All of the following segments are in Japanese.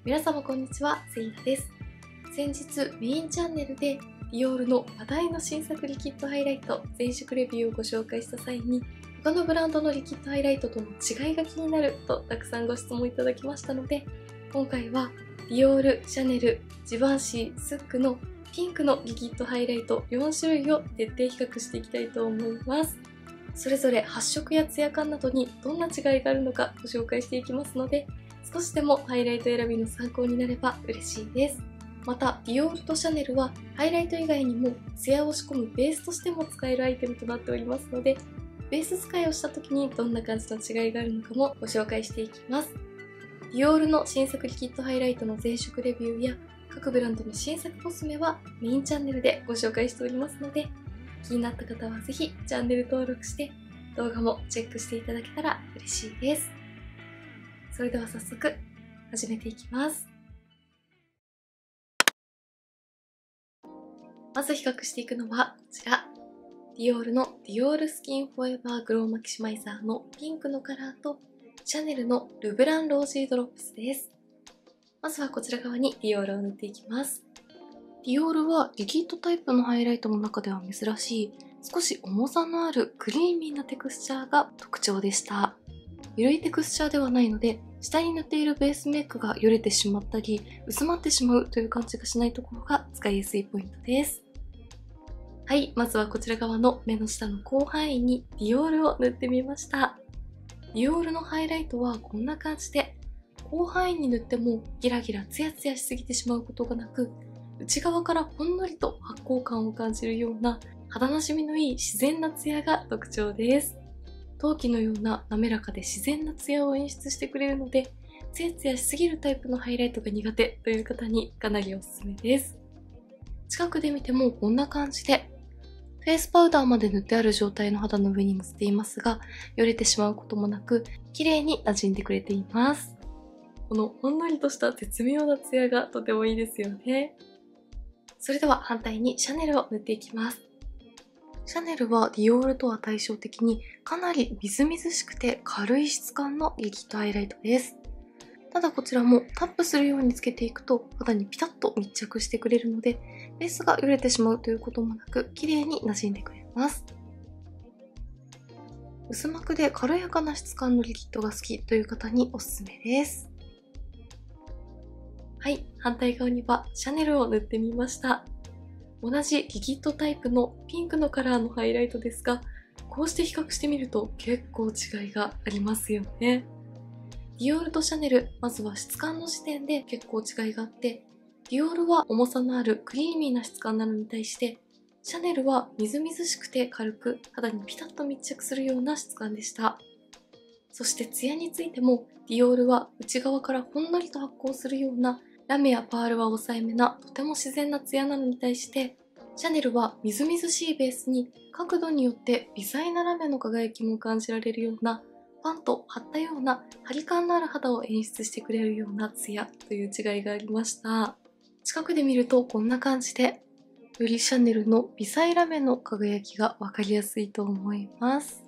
皆様こんにちは、セイナです。先日メインチャンネルでディオールの話題の新作リキッドハイライト全色レビューをご紹介した際に、他のブランドのリキッドハイライトとの違いが気になるとたくさんご質問いただきましたので、今回はディオール、シャネル、ジバンシー、スックのピンクのリキッドハイライト4種類を徹底比較していきたいと思います。それぞれ発色やツヤ感などにどんな違いがあるのかご紹介していきますので、少しでもハイライト選びの参考になれば嬉しいです。また、ディオールとシャネルはハイライト以外にもツヤを仕込むベースとしても使えるアイテムとなっておりますので、ベース使いをした時にどんな感じの違いがあるのかもご紹介していきます。ディオールの新作リキッドハイライトの全色レビューや各ブランドの新作コスメはメインチャンネルでご紹介しておりますので、気になった方はぜひチャンネル登録して動画もチェックしていただけたら嬉しいです。それでは早速始めていきます。まず比較していくのはこちら。ディオールのディオールスキンフォーエバーグローマキシマイザーのピンクのカラーとシャネルのルブランロージードロップスです。まずはこちら側にディオールを塗っていきます。ディオールはリキッドタイプのハイライトの中では珍しい少し重さのあるクリーミーなテクスチャーが特徴でした。緩いテクスチャーではないので、下に塗っているベースメイクがよれてしまったり薄まってしまうという感じがしないところが使いやすいポイントです。はい、まずはこちら側の目の下の広範囲にディオールを塗ってみました。ディオールのハイライトはこんな感じで、広範囲に塗ってもギラギラツヤツヤしすぎてしまうことがなく、内側からほんのりと発光感を感じるような肌なじみのいい自然なツヤが特徴です。陶器のような滑らかで自然なツヤを演出してくれるので、ツヤツヤしすぎるタイプのハイライトが苦手という方にかなりおすすめです。近くで見てもこんな感じで、フェイスパウダーまで塗ってある状態の肌の上に乗せていますが、よれてしまうこともなく、綺麗に馴染んでくれています。このほんのりとした絶妙なツヤがとてもいいですよね。それでは反対にシャネルを塗っていきます。シャネルはディオールとは対照的にかなりみずみずしくて軽い質感のリキッドハイライトです。ただこちらもタップするようにつけていくと肌にピタッと密着してくれるので、ベースがよれてしまうということもなく綺麗に馴染んでくれます。薄膜で軽やかな質感のリキッドが好きという方におすすめです。はい、反対側にはシャネルを塗ってみました。同じリキッドタイプのピンクのカラーのハイライトですが、こうして比較してみると結構違いがありますよね。ディオールとシャネル、まずは質感の時点で結構違いがあって、ディオールは重さのあるクリーミーな質感なのに対して、シャネルはみずみずしくて軽く肌にピタッと密着するような質感でした。そしてツヤについても、ディオールは内側からほんのりと発光するようなラメやパールは抑えめなとても自然なツヤなのに対して、シャネルはみずみずしいベースに角度によって微細なラメの輝きも感じられるようなパンと張ったような張り感のある肌を演出してくれるようなツヤという違いがありました。近くで見るとこんな感じで、よりシャネルの微細ラメの輝きがわかりやすいと思います。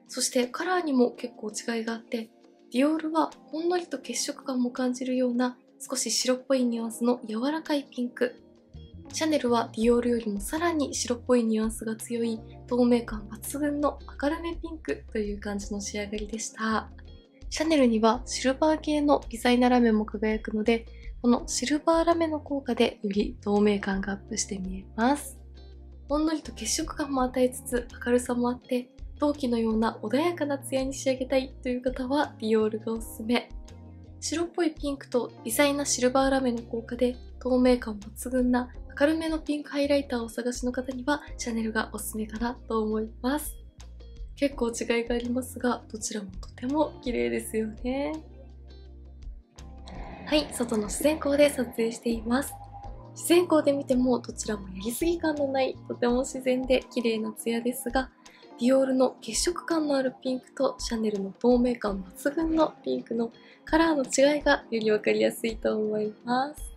そしてカラーにも結構違いがあって、ディオールはほんのりと血色感も感じるような少し白っぽいニュアンスの柔らかいピンク。シャネルはディオールよりもさらに白っぽいニュアンスが強い透明感抜群の明るめピンクという感じの仕上がりでした。シャネルにはシルバー系の微細なラメも輝くので、このシルバーラメの効果でより透明感がアップして見えます。ほんのりと血色感も与えつつ明るさもあって、陶器のような穏やかなツヤに仕上げたいという方はディオールがおすすめ。白っぽいピンクと微細なシルバーラメの効果で透明感抜群な明るめのピンクハイライターをお探しの方にはシャネルがおすすめかなと思います。結構違いがありますが、どちらもとても綺麗ですよね。はい、外の自然光で撮影しています。自然光で見てもどちらもやりすぎ感のないとても自然で綺麗なツヤですが、ディオールの血色感のあるピンクとシャネルの透明感抜群のピンクのカラーの違いがよりわかりやすいと思います。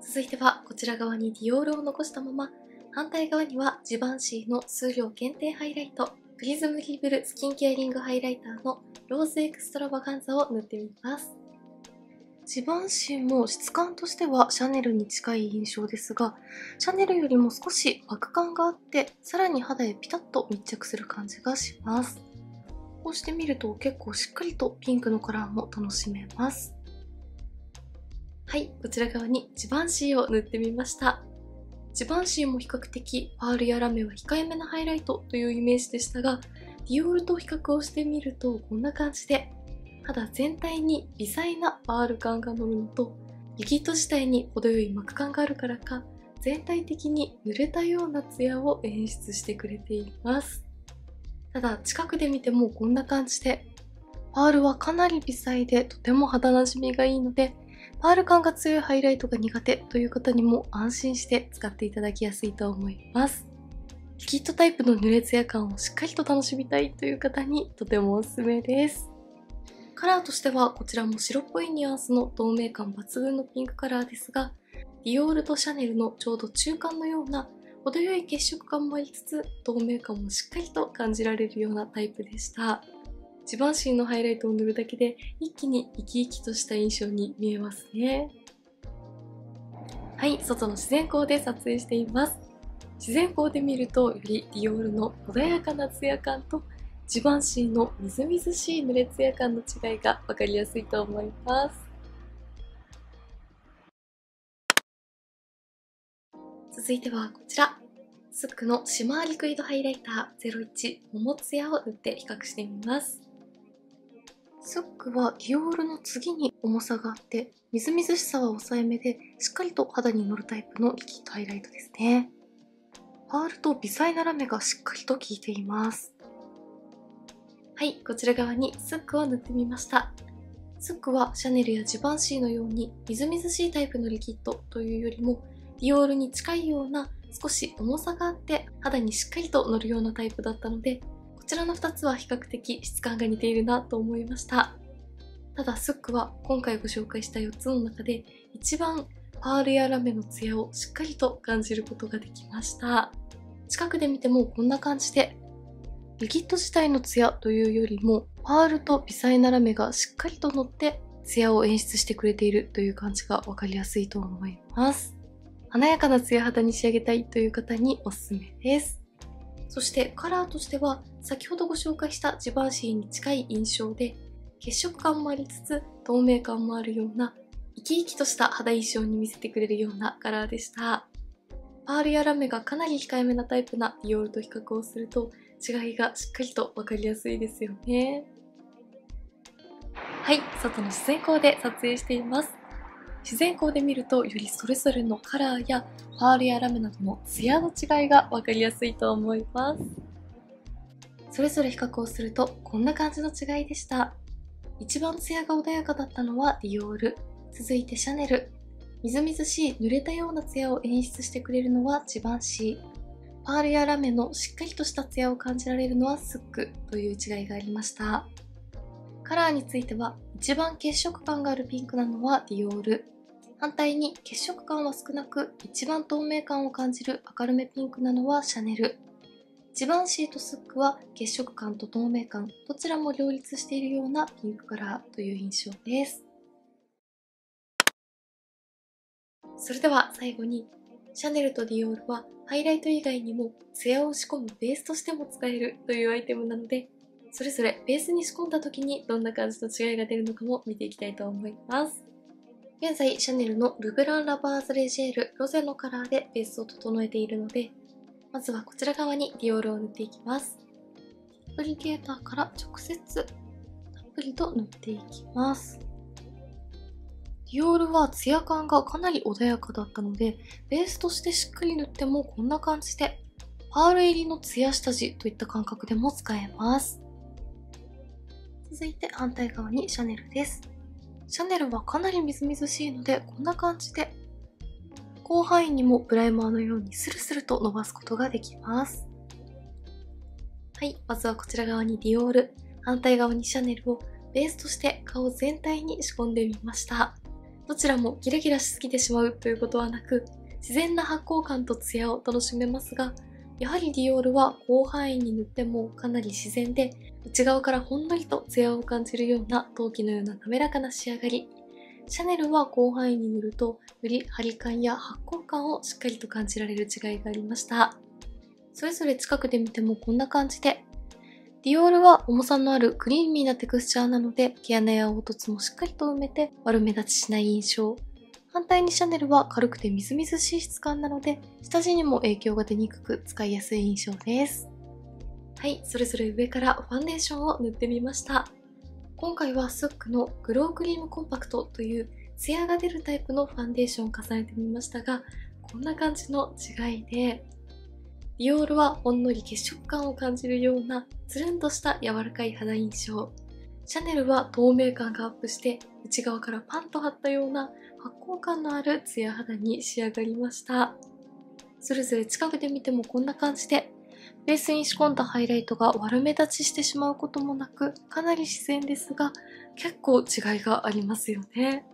続いてはこちら側にディオールを残したまま、反対側にはジバンシーの数量限定ハイライトプリズムリーブルスキンケアリングハイライターのローズエクストラバガンザを塗ってみます。ジバンシーも質感としてはシャネルに近い印象ですが、シャネルよりも少し膜感があって、さらに肌へピタッと密着する感じがします。こうして見ると結構しっかりとピンクのカラーも楽しめます。はい、こちら側にジバンシーを塗ってみました。ジバンシーも比較的パールやラメは控えめなハイライトというイメージでしたが、ディオールと比較をしてみるとこんな感じで、肌全体に微細なパール感が乗るのと、リキッド自体に程よい膜感があるからか、全体的に濡れたようなツヤを演出してくれています。ただ近くで見てもこんな感じで、パールはかなり微細でとても肌なじみがいいので、パール感が強いハイライトが苦手という方にも安心して使っていただきやすいと思います。リキッドタイプの濡れツヤ感をしっかりと楽しみたいという方にとてもおすすめです。カラーとしてはこちらも白っぽいニュアンスの透明感抜群のピンクカラーですが、ディオールとシャネルのちょうど中間のような程よい血色感もありつつ、透明感もしっかりと感じられるようなタイプでした。ジバンシーのハイライトを塗るだけで一気に生き生きとした印象に見えますね。はい、外の自然光で撮影しています。自然光で見るとよりディオールの穏やかなツヤ感とジバンシーのみずみずしい濡れツヤ感の違いが分かりやすいと思います。続いてはこちら、スックのシマーリクイドハイライター01桃ツヤを塗って比較してみます。スックはディオールの次に重さがあって、みずみずしさは抑えめでしっかりと肌に乗るタイプのリキッドハイライトですね。パールと微細なラメがしっかりと効いています。はい、こちら側にスックを塗ってみました。スックはシャネルやジバンシーのようにみずみずしいタイプのリキッドというよりも、ディオールに近いような少し重さがあって肌にしっかりと乗るようなタイプだったので、こちらの2つは比較的質感が似ているなと思いました。ただスックは今回ご紹介した4つの中で一番パールやラメのツヤをしっかりと感じることができました。近くで見てもこんな感じで、リキッド自体のツヤというよりもパールと微細なラメがしっかりと乗ってツヤを演出してくれているという感じがわかりやすいと思います。華やかなツヤ肌に仕上げたいという方におすすめです。そしてカラーとしては先ほどご紹介したジバンシーに近い印象で、血色感もありつつ透明感もあるような生き生きとした肌印象に見せてくれるようなカラーでした。パールやラメがかなり控えめなタイプなディオールと比較をすると違いがしっかりと分かりやすいですよね。はい、外の自然光で撮影しています。自然光で見るとよりそれぞれのカラーやパールやラメなどのツヤの違いが分かりやすいと思います。それぞれ比較をするとこんな感じの違いでした。一番ツヤが穏やかだったのはディオール、続いてシャネル、みずみずしい濡れたようなツヤを演出してくれるのはジバンシー、パールやラメのしっかりとしたツヤを感じられるのはスックという違いがありました。カラーについては一番血色感があるピンクなのはディオール、反対に血色感は少なく一番透明感を感じる明るめピンクなのはシャネル、ジバンシーとスックは血色感と透明感どちらも両立しているようなピンクカラーという印象です。それでは最後に、シャネルとディオールはハイライト以外にもツヤを仕込むベースとしても使えるというアイテムなので、それぞれベースに仕込んだ時にどんな感じの違いが出るのかも見ていきたいと思います。現在シャネルのルブランラバーズレジェールロゼのカラーでベースを整えているので、まずはこちら側にディオールを塗っていきます。アプリケーターから直接たっぷりと塗っていきます。ディオールはツヤ感がかなり穏やかだったので、ベースとしてしっかり塗ってもこんな感じで、パール入りのツヤ下地といった感覚でも使えます。続いて反対側にシャネルです。シャネルはかなりみずみずしいので、こんな感じで、広範囲にもプライマーのようにスルスルと伸ばすことができます。はい、まずはこちら側にディオール、反対側にシャネルをベースとして顔全体に仕込んでみました。どちらもギラギラしすぎてしまうということはなく、自然な発光感とツヤを楽しめますが、やはりディオールは広範囲に塗ってもかなり自然で、内側からほんのりとツヤを感じるような陶器のような滑らかな仕上がり。シャネルは広範囲に塗ると、より張り感や発光感をしっかりと感じられる違いがありました。それぞれ近くで見てもこんな感じで、ディオールは重さのあるクリーミーなテクスチャーなので、毛穴や凹凸もしっかりと埋めて悪目立ちしない印象。反対にシャネルは軽くてみずみずしい質感なので、下地にも影響が出にくく使いやすい印象です。はい、それぞれ上からファンデーションを塗ってみました。今回はスックのグロークリームコンパクトというツヤが出るタイプのファンデーションを重ねてみましたが、こんな感じの違いで、ディオールはほんのり血色感を感じるようなつるんとした柔らかい肌印象。シャネルは透明感がアップして内側からパンと張ったような発光感のあるツヤ肌に仕上がりました。それぞれ近くで見てもこんな感じで、ベースに仕込んだハイライトが悪目立ちしてしまうこともなく、かなり自然ですが、結構違いがありますよね。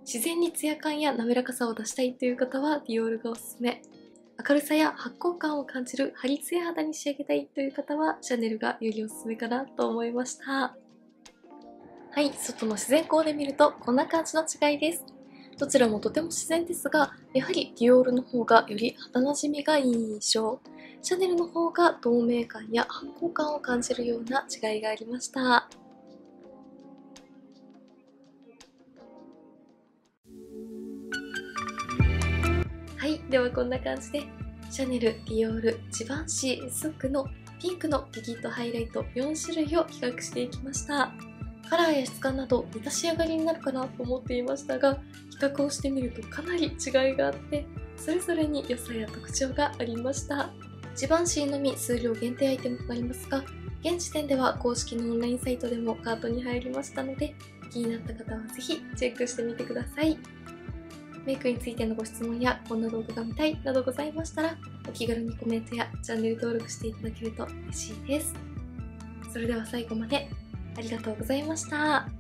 自然にツヤ感や滑らかさを出したいという方はディオールがおすすめ。明るさや発光感を感じるハリツヤ肌に仕上げたいという方はシャネルがよりおすすめかなと思いました。はい、外の自然光で見るとこんな感じの違いです。どちらもとても自然ですが、やはりディオールの方がより肌なじみがいい印象。シャネルの方が透明感や発光感を感じるような違いがありました。はい、ではこんな感じで、シャネル、ディオール、ジバンシー、スックのピンクのリキッドハイライト4種類を比較していきました。カラーや質感など似た仕上がりになるかなと思っていましたが、比較をしてみるとかなり違いがあって、それぞれに良さや特徴がありました。ジバンシーのみ数量限定アイテムとなりますが、現時点では公式のオンラインサイトでもカートに入りましたので、気になった方はぜひチェックしてみてください。メイクについてのご質問やこんな動画が見たいなどございましたら、お気軽にコメントやチャンネル登録していただけると嬉しいです。それでは最後までありがとうございました。